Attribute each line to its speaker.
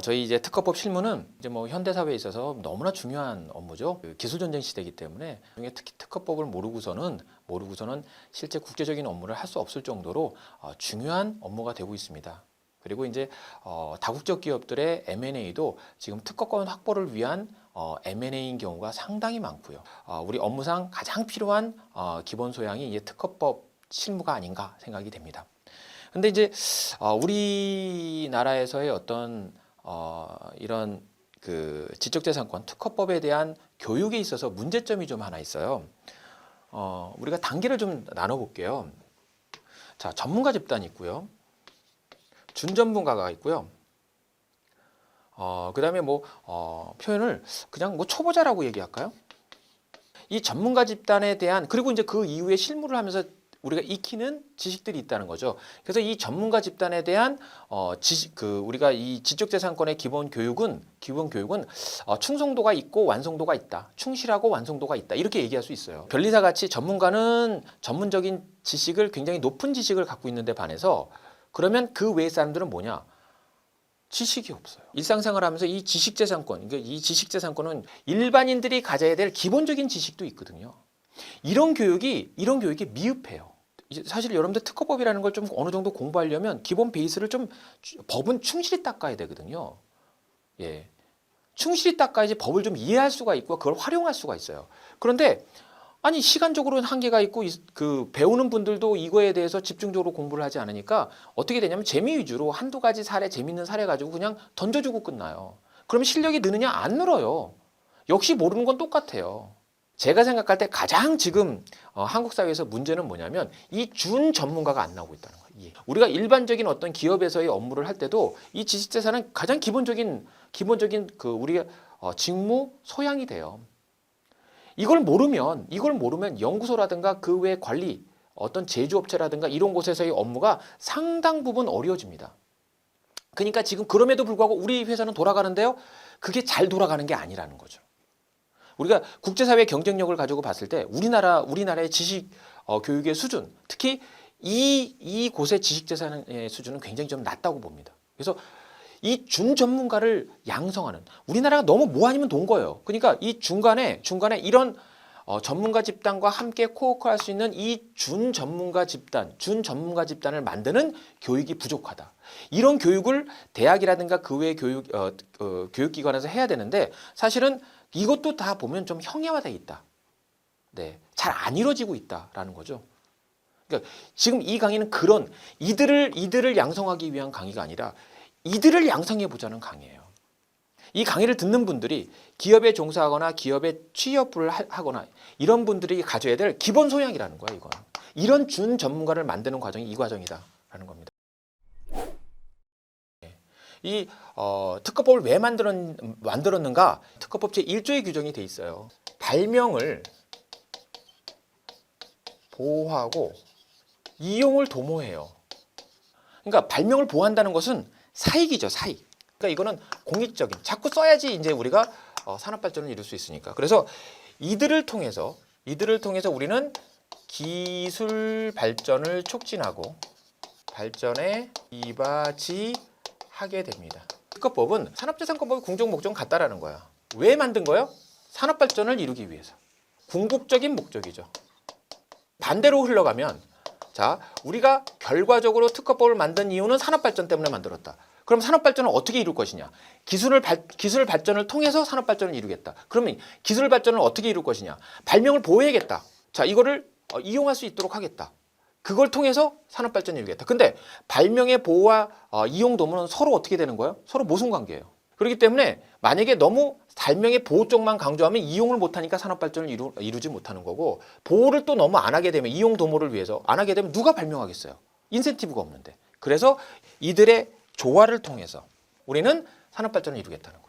Speaker 1: 저희 이제 특허법 실무는 이제 뭐 현대 사회에 있어서 너무나 중요한 업무죠. 그 기술 전쟁 시대이기 때문에 특히 특허법을 모르고서는 실제 국제적인 업무를 할 수 없을 정도로 중요한 업무가 되고 있습니다. 그리고 이제 다국적 기업들의 M&A도 지금 특허권 확보를 위한 M&A인 경우가 상당히 많고요. 우리 업무상 가장 필요한 기본 소양이 이제 특허법 실무가 아닌가 생각이 됩니다. 근데 이제 우리나라에서의 어떤 이런 그 지적재산권 특허법에 대한 교육에 있어서 문제점이 좀 하나 있어요. 우리가 단계를 좀 나눠볼게요. 자, 전문가 집단이 있고요. 준전문가가 있고요. 그다음에 뭐 표현을 그냥 뭐 초보자라고 얘기할까요? 이 전문가 집단에 대한 그리고 이제 그 이후에 실무를 하면서 우리가 익히는 지식들이 있다는 거죠. 그래서 이 전문가 집단에 대한 우리가 이 지적재산권의 기본 교육은 충성도가 있고 완성도가 있다. 충실하고 완성도가 있다. 이렇게 얘기할 수 있어요. 변리사 같이 전문가는 전문적인 지식을 굉장히 높은 지식을 갖고 있는데 반해서 그러면 그 외의 사람들은 뭐냐? 지식이 없어요. 일상생활하면서 이 지식재산권, 그러니까 이 지식재산권은 일반인들이 가져야 될 기본적인 지식도 있거든요. 이런 교육이 미흡해요. 사실 여러분들 특허법이라는 걸 좀 어느 정도 공부하려면 기본 베이스를 좀 법은 충실히 닦아야 되거든요. 예, 충실히 닦아야지 법을 좀 이해할 수가 있고 그걸 활용할 수가 있어요. 그런데 아니 시간적으로는 한계가 있고 그 배우는 분들도 이거에 대해서 집중적으로 공부를 하지 않으니까 어떻게 되냐면 재미 위주로 한두 가지 사례 재밌는 사례 가지고 그냥 던져주고 끝나요. 그러면 실력이 느느냐? 안 늘어요. 역시 모르는 건 똑같아요. 제가 생각할 때 가장 지금 한국 사회에서 문제는 뭐냐면 이 준 전문가가 안 나오고 있다는 거예요. 우리가 일반적인 어떤 기업에서의 업무를 할 때도 이 지식재산은 가장 기본적인 그 우리의 직무 소양이 돼요. 이걸 모르면 연구소라든가 그 외 관리 어떤 제조업체라든가 이런 곳에서의 업무가 상당 부분 어려워집니다. 그러니까 지금 그럼에도 불구하고 우리 회사는 돌아가는데요. 그게 잘 돌아가는 게 아니라는 거죠. 우리가 국제사회 경쟁력을 가지고 봤을 때 우리나라의 지식 교육의 수준, 특히 이 곳의 지식재산의 수준은 굉장히 좀 낮다고 봅니다. 그래서 이 준 전문가를 양성하는 우리나라가 너무 뭐 아니면 돈 거예요. 그러니까 이 중간에 이런 전문가 집단과 함께 코워크할 수 있는 이 준 전문가 집단을 만드는 교육이 부족하다. 이런 교육을 대학이라든가 그 외 교육기관에서 해야 되는데 사실은 이것도 다 보면 좀 형해화되어 있다. 네, 잘 안 이루어지고 있다라는 거죠. 그러니까 지금 이 강의는 그런 이들을 양성하기 위한 강의가 아니라 이들을 양성해 보자는 강의예요. 이 강의를 듣는 분들이 기업에 종사하거나 기업에 취업을 하거나 이런 분들이 가져야 될 기본 소양이라는 거예요. 이건 이런 준 전문가를 만드는 과정이 이 과정이다라는 겁니다. 이 특허법을 왜 만들었는가? 특허법 제1조의 규정이 돼 있어요. 발명을 보호하고 이용을 도모해요. 그러니까 발명을 보호한다는 것은 사익이죠, 사익. 그러니까 이거는 공익적인, 자꾸 써야지 이제 우리가 산업 발전을 이룰 수 있으니까. 그래서 이들을 통해서 우리는 기술 발전을 촉진하고 발전에 이바지하게 됩니다. 특허법은 산업재산권법의 궁적 목적은 같다라는 거야. 왜 만든 거예요? 산업 발전을 이루기 위해서. 궁극적인 목적이죠. 반대로 흘러가면 자, 우리가 결과적으로 특허법을 만든 이유는 산업 발전 때문에 만들었다. 그럼 산업 발전을 어떻게 이룰 것이냐? 기술 발전을 통해서 산업 발전을 이루겠다. 그러면 기술 발전을 어떻게 이룰 것이냐? 발명을 보호해야겠다. 자, 이거를 이용할 수 있도록 하겠다. 그걸 통해서 산업 발전을 이루겠다. 근데 발명의 보호와 이용 도모는 서로 어떻게 되는 거예요? 서로 모순 관계예요. 그렇기 때문에 만약에 너무 발명의 보호 쪽만 강조하면 이용을 못하니까 산업 발전을 이루지 못하는 거고 보호를 또 너무 안 하게 되면 이용 도모를 위해서 안 하게 되면 누가 발명하겠어요? 인센티브가 없는데. 그래서 이들의 조화를 통해서 우리는 산업 발전을 이루겠다는 거예요.